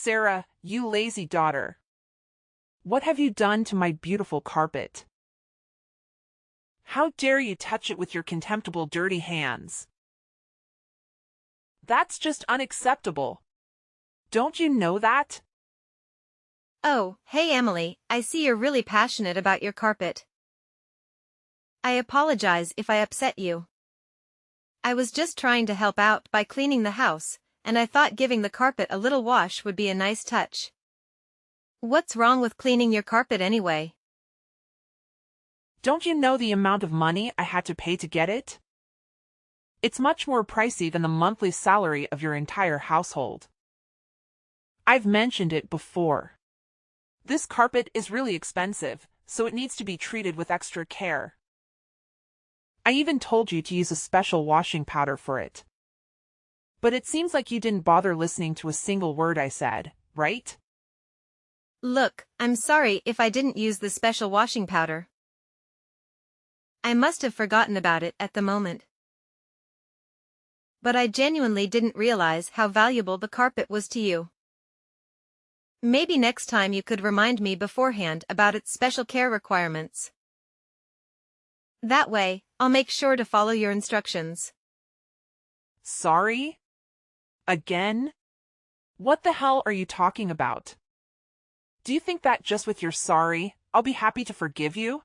Sarah, you lazy daughter. What have you done to my beautiful carpet? How dare you touch it with your contemptible dirty hands? That's just unacceptable. Don't you know that? Oh, hey Emily, I see you're really passionate about your carpet. I apologize if I upset you. I was just trying to help out by cleaning the house, and I thought giving the carpet a little wash would be a nice touch. What's wrong with cleaning your carpet anyway? Don't you know the amount of money I had to pay to get it? It's much more pricey than the monthly salary of your entire household. I've mentioned it before. This carpet is really expensive, so it needs to be treated with extra care. I even told you to use a special washing powder for it. But it seems like you didn't bother listening to a single word I said, right? Look, I'm sorry if I didn't use the special washing powder. I must have forgotten about it at the moment. But I genuinely didn't realize how valuable the carpet was to you. Maybe next time you could remind me beforehand about its special care requirements. That way, I'll make sure to follow your instructions. Sorry? Again? What the hell are you talking about? Do you think that just with your sorry, I'll be happy to forgive you?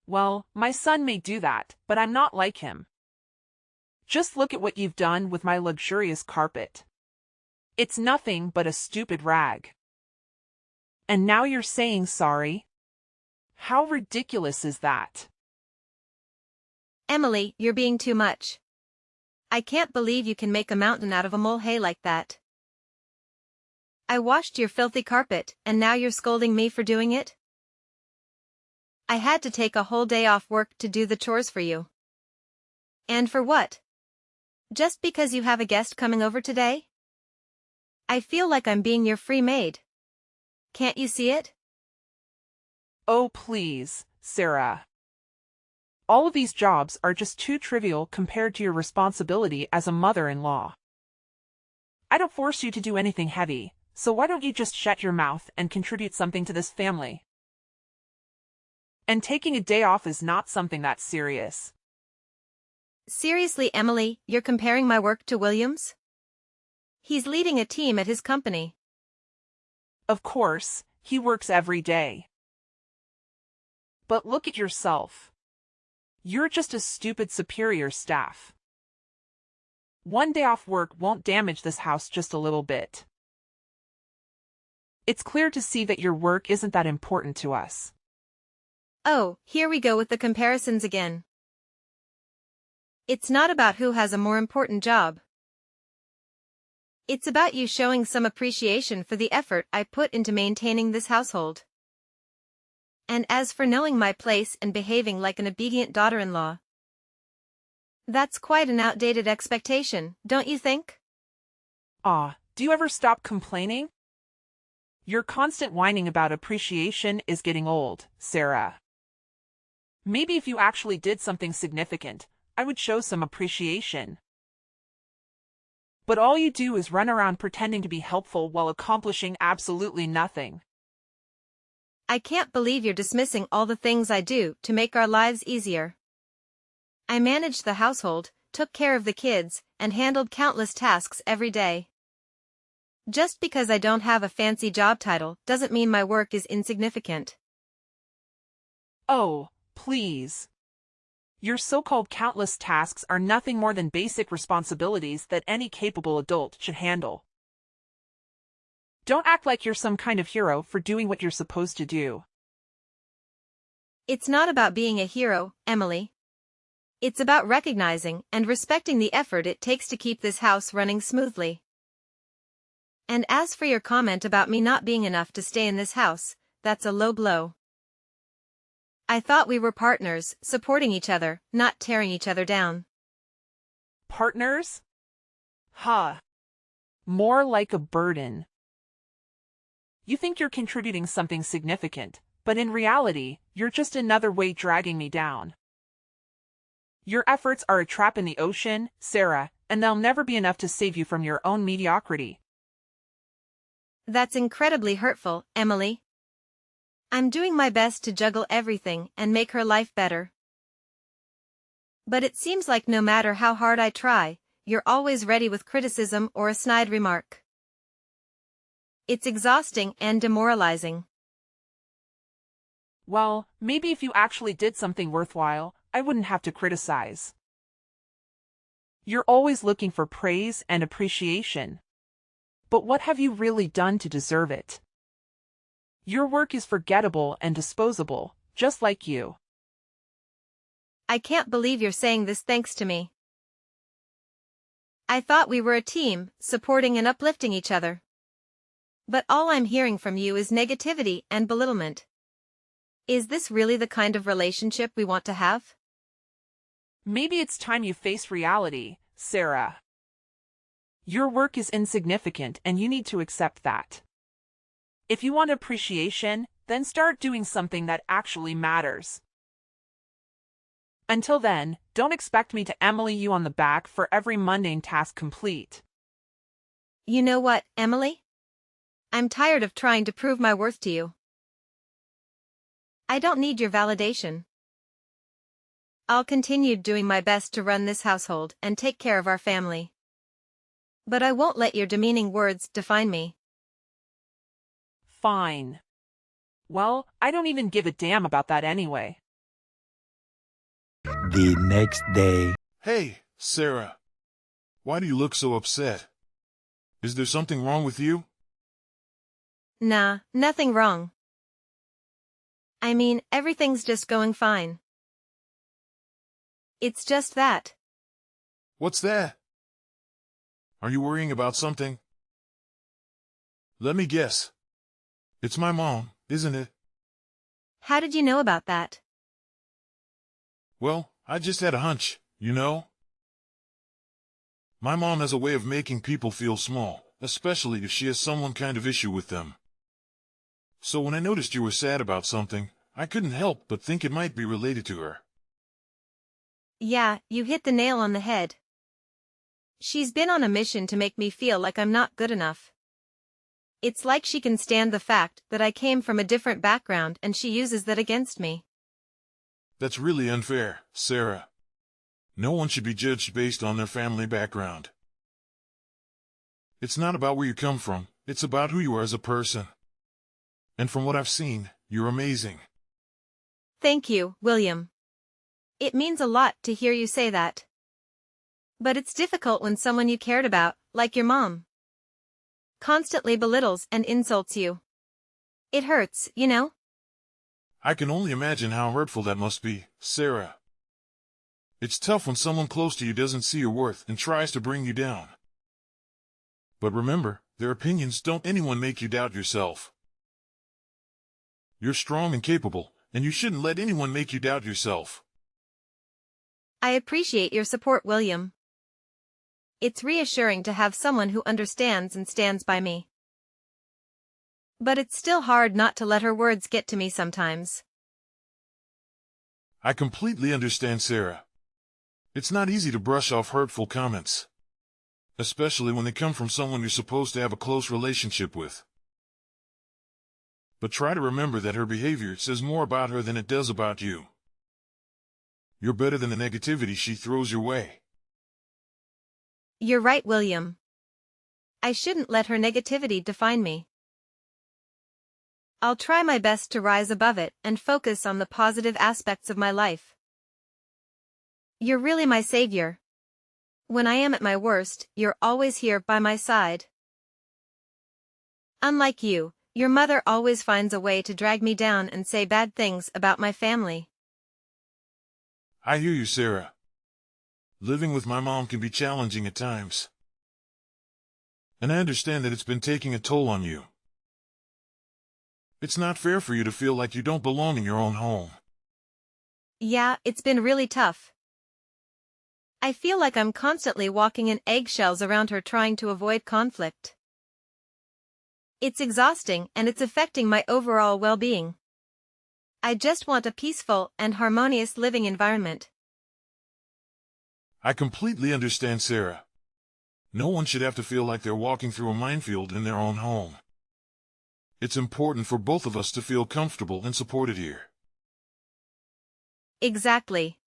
Well, my son may do that, but I'm not like him. Just look at what you've done with my luxurious carpet. It's nothing but a stupid rag. And now you're saying sorry? How ridiculous is that? Emily, you're being too much. I can't believe you can make a mountain out of a molehill like that. I washed your filthy carpet, and now you're scolding me for doing it? I had to take a whole day off work to do the chores for you. And for what? Just because you have a guest coming over today? I feel like I'm being your free maid. Can't you see it? Oh please, Sarah. All of these jobs are just too trivial compared to your responsibility as a mother-in-law. I don't force you to do anything heavy, so why don't you just shut your mouth and contribute something to this family? And taking a day off is not something that's serious. Seriously, Emily, you're comparing my work to William's? He's leading a team at his company. Of course, he works every day. But look at yourself. You're just a stupid superior staff. One day off work won't damage this house just a little bit. It's clear to see that your work isn't that important to us. Oh, here we go with the comparisons again. It's not about who has a more important job. It's about you showing some appreciation for the effort I put into maintaining this household. And as for knowing my place and behaving like an obedient daughter-in-law, that's quite an outdated expectation, don't you think? Do you ever stop complaining? Your constant whining about appreciation is getting old, Sarah. Maybe if you actually did something significant, I would show some appreciation. But all you do is run around pretending to be helpful while accomplishing absolutely nothing. I can't believe you're dismissing all the things I do to make our lives easier. I managed the household, took care of the kids, and handled countless tasks every day. Just because I don't have a fancy job title doesn't mean my work is insignificant. Oh, please. Your so-called countless tasks are nothing more than basic responsibilities that any capable adult should handle. Don't act like you're some kind of hero for doing what you're supposed to do. It's not about being a hero, Emily. It's about recognizing and respecting the effort it takes to keep this house running smoothly. And as for your comment about me not being enough to stay in this house, that's a low blow. I thought we were partners, supporting each other, not tearing each other down. Partners? Huh. More like a burden. You think you're contributing something significant, but in reality, you're just another weight dragging me down. Your efforts are a trap in the ocean, Sarah, and they'll never be enough to save you from your own mediocrity. That's incredibly hurtful, Emily. I'm doing my best to juggle everything and make her life better. But it seems like no matter how hard I try, you're always ready with criticism or a snide remark. It's exhausting and demoralizing. Well, maybe if you actually did something worthwhile, I wouldn't have to criticize. You're always looking for praise and appreciation. But what have you really done to deserve it? Your work is forgettable and disposable, just like you. I can't believe you're saying this thanks to me. I thought we were a team, supporting and uplifting each other. But all I'm hearing from you is negativity and belittlement. Is this really the kind of relationship we want to have? Maybe it's time you face reality, Sarah. Your work is insignificant and you need to accept that. If you want appreciation, then start doing something that actually matters. Until then, don't expect me to Emily you on the back for every mundane task complete. You know what, Emily? I'm tired of trying to prove my worth to you. I don't need your validation. I'll continue doing my best to run this household and take care of our family. But I won't let your demeaning words define me. Fine. Well, I don't even give a damn about that anyway. The next day. Hey, Sarah. Why do you look so upset? Is there something wrong with you? Nah, nothing wrong. I mean, everything's just going fine. It's just that. What's that? Are you worrying about something? Let me guess. It's my mom, isn't it? How did you know about that? Well, I just had a hunch, you know? My mom has a way of making people feel small, especially if she has some kind of issue with them. So when I noticed you were sad about something, I couldn't help but think it might be related to her. Yeah, you hit the nail on the head. She's been on a mission to make me feel like I'm not good enough. It's like she can stand the fact that I came from a different background and she uses that against me. That's really unfair, Sarah. No one should be judged based on their family background. It's not about where you come from, it's about who you are as a person. And from what I've seen, you're amazing. Thank you, William. It means a lot to hear you say that. But it's difficult when someone you cared about, like your mom, constantly belittles and insults you. It hurts, you know? I can only imagine how hurtful that must be, Sarah. It's tough when someone close to you doesn't see your worth and tries to bring you down. But remember, their opinions don't anyone make you doubt yourself. You're strong and capable, and you shouldn't let anyone make you doubt yourself. I appreciate your support, William. It's reassuring to have someone who understands and stands by me. But it's still hard not to let her words get to me sometimes. I completely understand, Sarah. It's not easy to brush off hurtful comments, especially when they come from someone you're supposed to have a close relationship with. But try to remember that her behavior says more about her than it does about you. You're better than the negativity she throws your way. You're right, William. I shouldn't let her negativity define me. I'll try my best to rise above it and focus on the positive aspects of my life. You're really my savior. When I am at my worst, you're always here by my side. Unlike you, your mother always finds a way to drag me down and say bad things about my family. I hear you, Sarah. Living with my mom can be challenging at times. And I understand that it's been taking a toll on you. It's not fair for you to feel like you don't belong in your own home. Yeah, it's been really tough. I feel like I'm constantly walking in eggshells around her trying to avoid conflict. It's exhausting and it's affecting my overall well-being. I just want a peaceful and harmonious living environment. I completely understand, Sarah. No one should have to feel like they're walking through a minefield in their own home. It's important for both of us to feel comfortable and supported here. Exactly.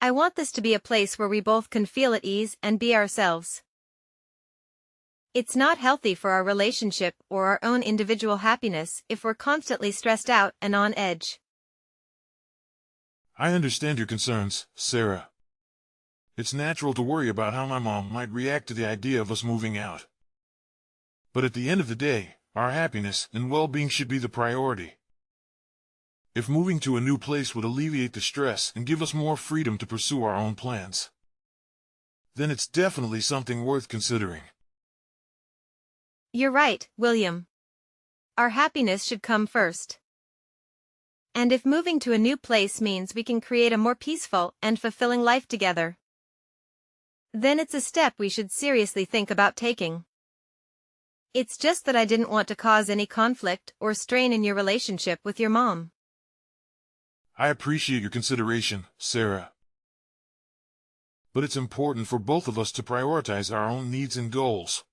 I want this to be a place where we both can feel at ease and be ourselves. It's not healthy for our relationship or our own individual happiness if we're constantly stressed out and on edge. I understand your concerns, Sarah. It's natural to worry about how my mom might react to the idea of us moving out. But at the end of the day, our happiness and well-being should be the priority. If moving to a new place would alleviate the stress and give us more freedom to pursue our own plans, then it's definitely something worth considering. You're right, William. Our happiness should come first. And if moving to a new place means we can create a more peaceful and fulfilling life together, then it's a step we should seriously think about taking. It's just that I didn't want to cause any conflict or strain in your relationship with your mom. I appreciate your consideration, Sarah. But it's important for both of us to prioritize our own needs and goals.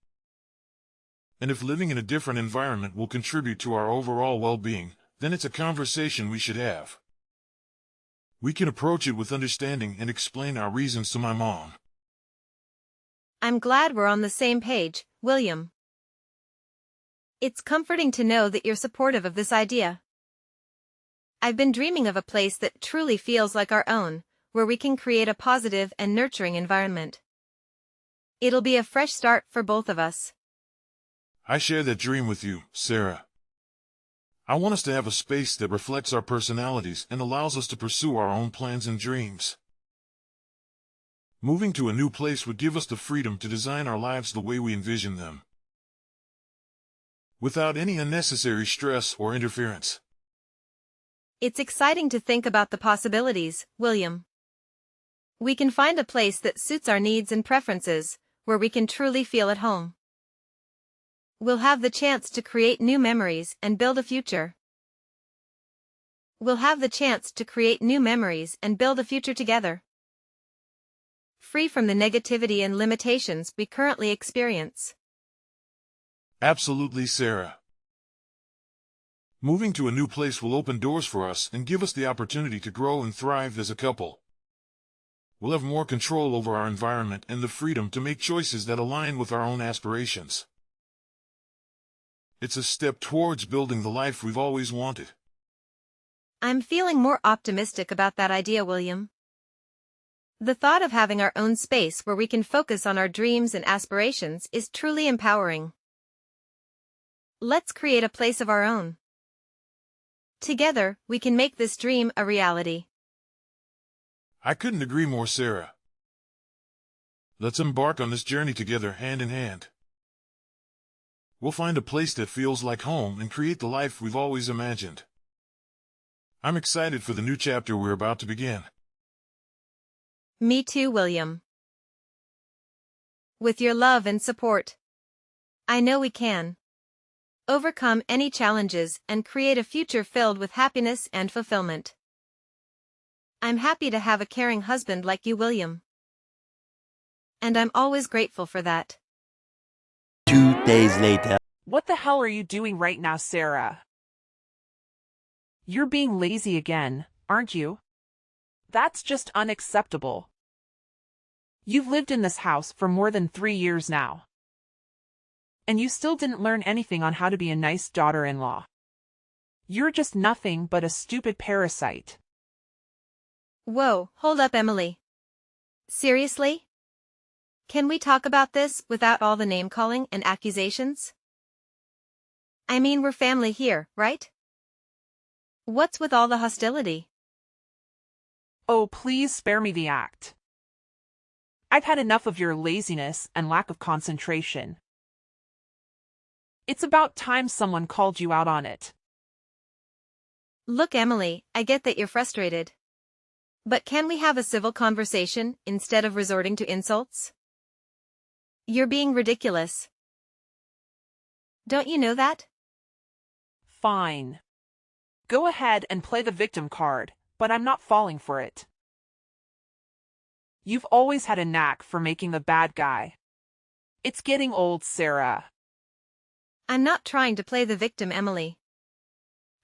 And if living in a different environment will contribute to our overall well-being, then it's a conversation we should have. We can approach it with understanding and explain our reasons to my mom. I'm glad we're on the same page, William. It's comforting to know that you're supportive of this idea. I've been dreaming of a place that truly feels like our own, where we can create a positive and nurturing environment. It'll be a fresh start for both of us. I share that dream with you, Sarah. I want us to have a space that reflects our personalities and allows us to pursue our own plans and dreams. Moving to a new place would give us the freedom to design our lives the way we envision them, without any unnecessary stress or interference. It's exciting to think about the possibilities, William. We can find a place that suits our needs and preferences, where we can truly feel at home. We'll have the chance to create new memories and build a future. Together. Free from the negativity and limitations we currently experience. Absolutely, Sarah. Moving to a new place will open doors for us and give us the opportunity to grow and thrive as a couple. We'll have more control over our environment and the freedom to make choices that align with our own aspirations. It's a step towards building the life we've always wanted. I'm feeling more optimistic about that idea, William. The thought of having our own space where we can focus on our dreams and aspirations is truly empowering. Let's create a place of our own. Together, we can make this dream a reality. I couldn't agree more, Sarah. Let's embark on this journey together, hand in hand. We'll find a place that feels like home and create the life we've always imagined. I'm excited for the new chapter we're about to begin. Me too, William. With your love and support, I know we can overcome any challenges and create a future filled with happiness and fulfillment. I'm happy to have a caring husband like you, William. And I'm always grateful for that. 2 days later. What the hell are you doing right now, Sarah? You're being lazy again, aren't you? That's just unacceptable. You've lived in this house for more than 3 years now. And you still didn't learn anything on how to be a nice daughter-in-law. You're just nothing but a stupid parasite. Whoa, hold up, Emily. Seriously? Can we talk about this without all the name-calling and accusations? I mean, we're family here, right? What's with all the hostility? Oh, please spare me the act. I've had enough of your laziness and lack of concentration. It's about time someone called you out on it. Look, Emily, I get that you're frustrated. But can we have a civil conversation instead of resorting to insults? You're being ridiculous. Don't you know that? Fine. Go ahead and play the victim card, but I'm not falling for it. You've always had a knack for making the bad guy. It's getting old, Sarah. I'm not trying to play the victim, Emily.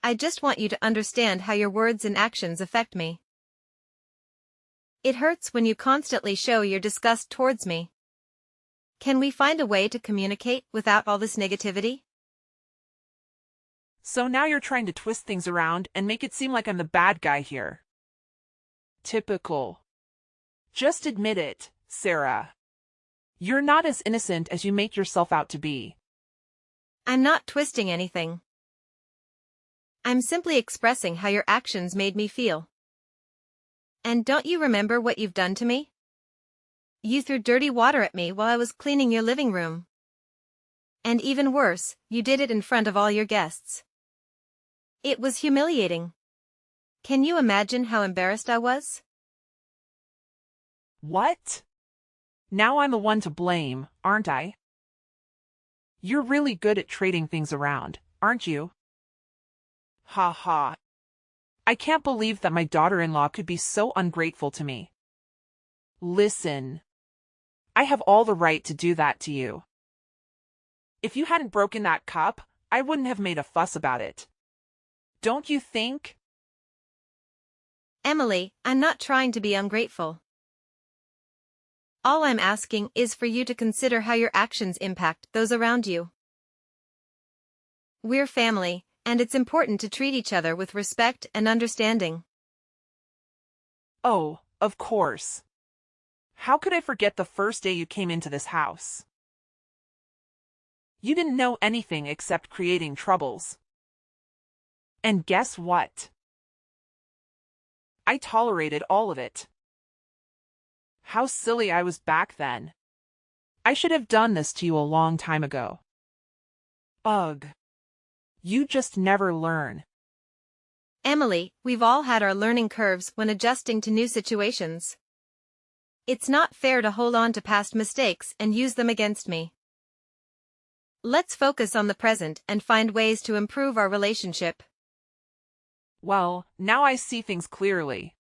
I just want you to understand how your words and actions affect me. It hurts when you constantly show your disgust towards me. Can we find a way to communicate without all this negativity? So now you're trying to twist things around and make it seem like I'm the bad guy here. Typical. Just admit it, Sarah. You're not as innocent as you make yourself out to be. I'm not twisting anything. I'm simply expressing how your actions made me feel. And don't you remember what you've done to me? You threw dirty water at me while I was cleaning your living room. And even worse, you did it in front of all your guests. It was humiliating. Can you imagine how embarrassed I was? What? Now I'm the one to blame, aren't I? You're really good at trading things around, aren't you? Ha ha. I can't believe that my daughter-in-law could be so ungrateful to me. Listen. I have all the right to do that to you. If you hadn't broken that cup, I wouldn't have made a fuss about it. Don't you think? Emily, I'm not trying to be ungrateful. All I'm asking is for you to consider how your actions impact those around you. We're family, and it's important to treat each other with respect and understanding. Oh, of course. How could I forget the first day you came into this house? You didn't know anything except creating troubles. And guess what? I tolerated all of it. How silly I was back then. I should have done this to you a long time ago. Ugh. You just never learn. Emily, we've all had our learning curves when adjusting to new situations. It's not fair to hold on to past mistakes and use them against me. Let's focus on the present and find ways to improve our relationship. Well, now I see things clearly.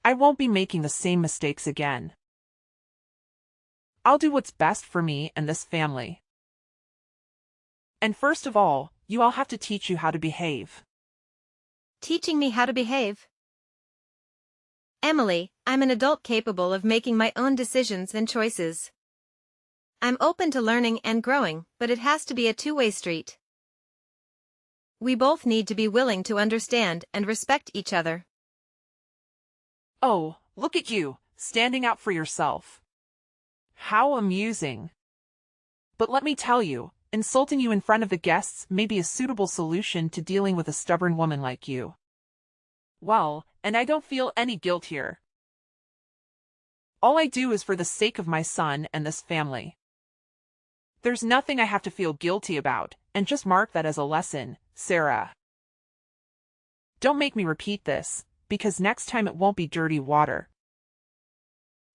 I won't be making the same mistakes again. I'll do what's best for me and this family. And first of all, you all have to teach you how to behave. Teaching me how to behave? Emily, I'm an adult capable of making my own decisions and choices. I'm open to learning and growing, but it has to be a two-way street. We both need to be willing to understand and respect each other. Oh, look at you, standing out for yourself. How amusing. But let me tell you, insulting you in front of the guests may be a suitable solution to dealing with a stubborn woman like you. Well, and I don't feel any guilt here. All I do is for the sake of my son and this family. There's nothing I have to feel guilty about, and just mark that as a lesson, Sarah. Don't make me repeat this, because next time it won't be dirty water.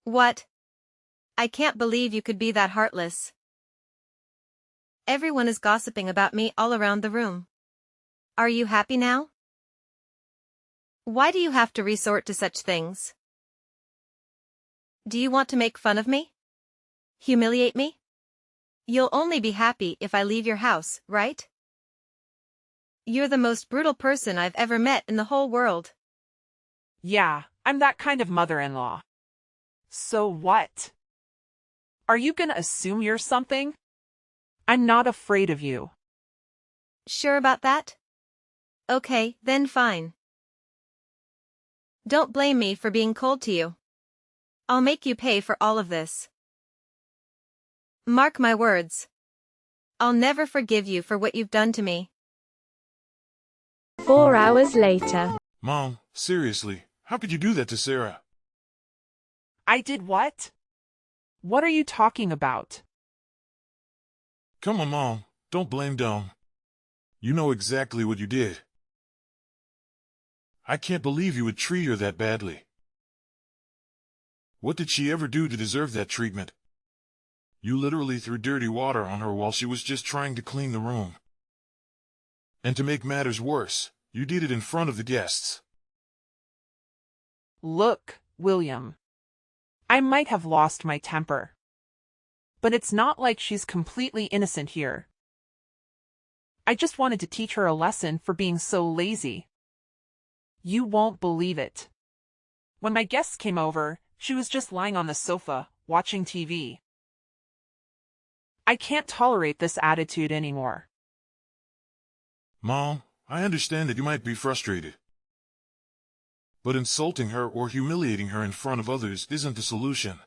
What? I can't believe you could be that heartless. Everyone is gossiping about me all around the room. Are you happy now? Why do you have to resort to such things? Do you want to make fun of me? Humiliate me? You'll only be happy if I leave your house, right? You're the most brutal person I've ever met in the whole world. Yeah, I'm that kind of mother-in-law. So what? Are you gonna assume you're something? I'm not afraid of you. Sure about that? Okay, then fine. Don't blame me for being cold to you. I'll make you pay for all of this. Mark my words. I'll never forgive you for what you've done to me. 4 hours later. Mom, seriously, how could you do that to Sarah? I did what? What are you talking about? Come on, Mom, don't blame Dom. You know exactly what you did. I can't believe you would treat her that badly. What did she ever do to deserve that treatment? You literally threw dirty water on her while she was just trying to clean the room. And to make matters worse, you did it in front of the guests. Look, William. I might have lost my temper. But it's not like she's completely innocent here. I just wanted to teach her a lesson for being so lazy. You won't believe it. When my guests came over, she was just lying on the sofa, watching TV. I can't tolerate this attitude anymore. Mom, I understand that you might be frustrated. But insulting her or humiliating her in front of others isn't the solution.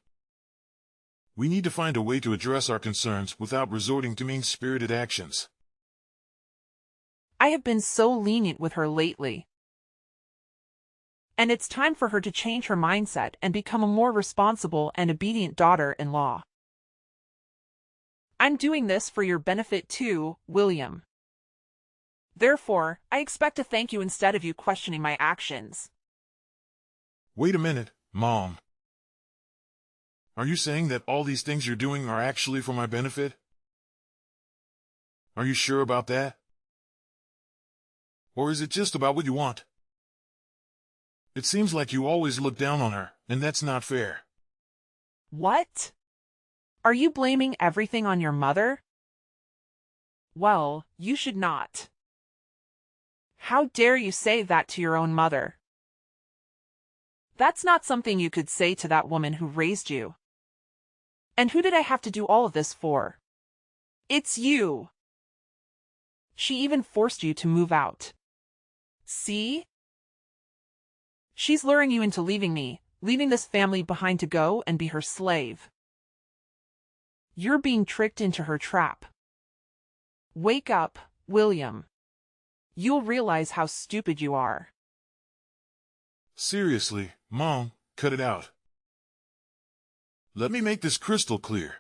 We need to find a way to address our concerns without resorting to mean-spirited actions. I have been so lenient with her lately. And it's time for her to change her mindset and become a more responsible and obedient daughter-in-law. I'm doing this for your benefit too, William. Therefore, I expect a thank you instead of you questioning my actions. Wait a minute, Mom. Are you saying that all these things you're doing are actually for my benefit? Are you sure about that? Or is it just about what you want? It seems like you always look down on her, and that's not fair. What? Are you blaming everything on your mother? Well, you should not. How dare you say that to your own mother? That's not something you could say to that woman who raised you. And who did I have to do all of this for? It's you. She even forced you to move out. See? She's luring you into leaving me, leaving this family behind to go and be her slave. You're being tricked into her trap. Wake up, William. You'll realize how stupid you are. Seriously, Mom, cut it out. Let me make this crystal clear.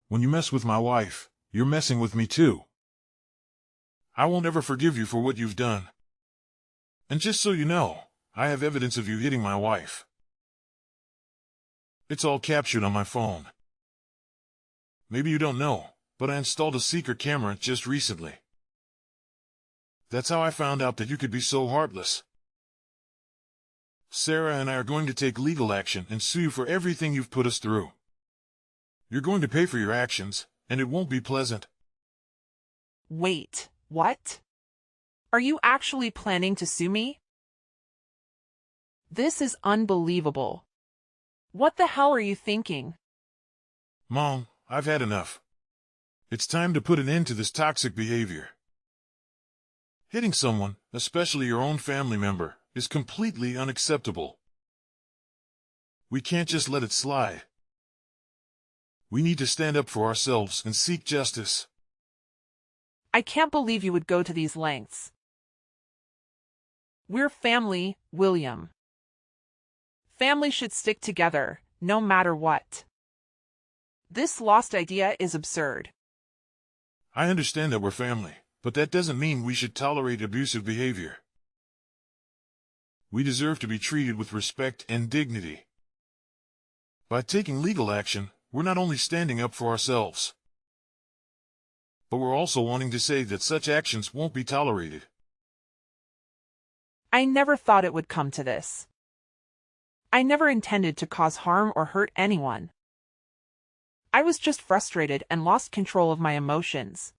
When you mess with my wife, you're messing with me too. I won't ever forgive you for what you've done. And just so you know, I have evidence of you hitting my wife. It's all captured on my phone. Maybe you don't know, but I installed a secret camera just recently. That's how I found out that you could be so heartless. Sarah and I are going to take legal action and sue you for everything you've put us through. You're going to pay for your actions, and it won't be pleasant. Wait, what? Are you actually planning to sue me? This is unbelievable. What the hell are you thinking? Mom, I've had enough. It's time to put an end to this toxic behavior. Hitting someone, especially your own family member, is completely unacceptable. We can't just let it slide. We need to stand up for ourselves and seek justice. I can't believe you would go to these lengths. We're family, William. Family should stick together, no matter what. This lost idea is absurd. I understand that we're family, but that doesn't mean we should tolerate abusive behavior. We deserve to be treated with respect and dignity. By taking legal action, we're not only standing up for ourselves, but we're also wanting to say that such actions won't be tolerated. I never thought it would come to this. I never intended to cause harm or hurt anyone. I was just frustrated and lost control of my emotions.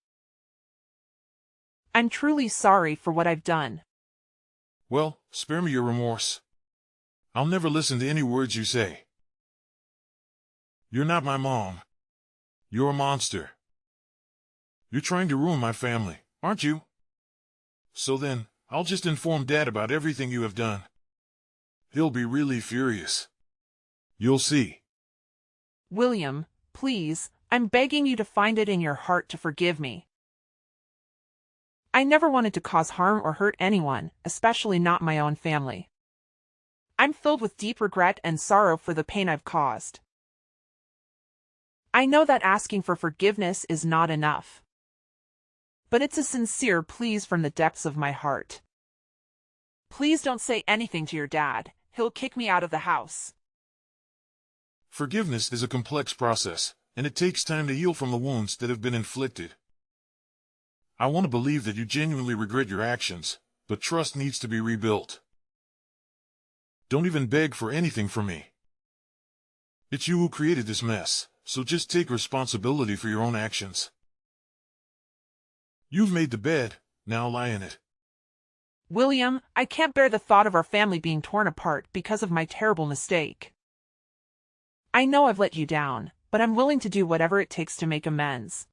I'm truly sorry for what I've done. Well, spare me your remorse. I'll never listen to any words you say. You're not my mom. You're a monster. You're trying to ruin my family, aren't you? So then, I'll just inform Dad about everything you have done. He'll be really furious. You'll see. William, please, I'm begging you to find it in your heart to forgive me. I never wanted to cause harm or hurt anyone, especially not my own family. I'm filled with deep regret and sorrow for the pain I've caused. I know that asking for forgiveness is not enough. But it's a sincere pleas from the depths of my heart. Please don't say anything to your dad. He'll kick me out of the house. Forgiveness is a complex process, and it takes time to heal from the wounds that have been inflicted. I want to believe that you genuinely regret your actions, but trust needs to be rebuilt. Don't even beg for anything from me. It's you who created this mess, so just take responsibility for your own actions. You've made the bed, now lie in it. William, I can't bear the thought of our family being torn apart because of my terrible mistake. I know I've let you down, but I'm willing to do whatever it takes to make amends.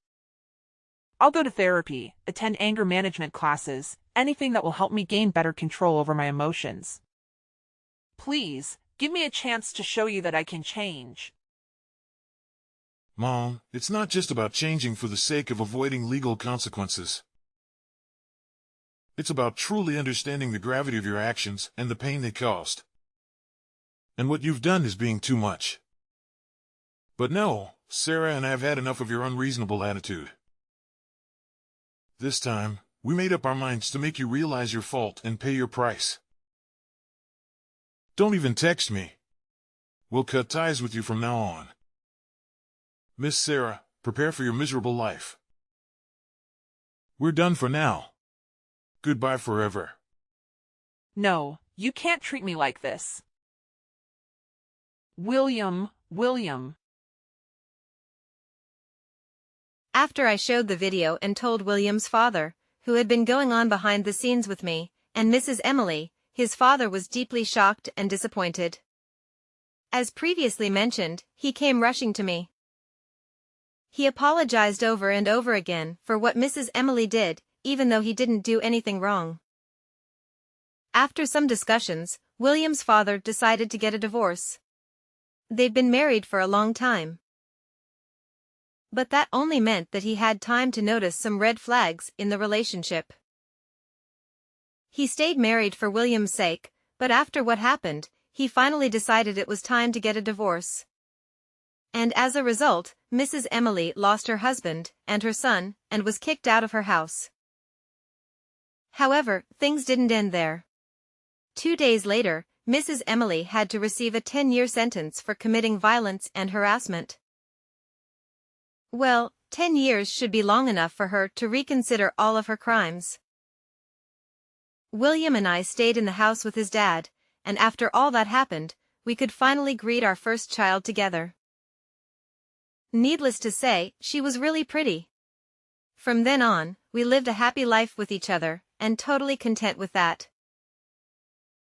I'll go to therapy, attend anger management classes, anything that will help me gain better control over my emotions. Please, give me a chance to show you that I can change. Mom, it's not just about changing for the sake of avoiding legal consequences. It's about truly understanding the gravity of your actions and the pain they caused. And what you've done is being too much. But no, Sarah and I have had enough of your unreasonable attitude. This time, we made up our minds to make you realize your fault and pay your price. Don't even text me. We'll cut ties with you from now on. Miss Sarah, prepare for your miserable life. We're done for now. Goodbye forever. No, you can't treat me like this. William. After I showed the video and told William's father, who had been going on behind the scenes with me, and Mrs. Emily, his father was deeply shocked and disappointed. As previously mentioned, he came rushing to me. He apologized over and over again for what Mrs. Emily did, even though he didn't do anything wrong. After some discussions, William's father decided to get a divorce. They'd been married for a long time. But that only meant that he had time to notice some red flags in the relationship. He stayed married for William's sake, but after what happened, he finally decided it was time to get a divorce. And as a result, Mrs. Emily lost her husband and her son and was kicked out of her house. However, things didn't end there. 2 days later, Mrs. Emily had to receive a 10-year sentence for committing violence and harassment. Well, 10 years should be long enough for her to reconsider all of her crimes. William and I stayed in the house with his dad, and after all that happened, we could finally greet our first child together. Needless to say, she was really pretty. From then on, we lived a happy life with each other, and totally content with that.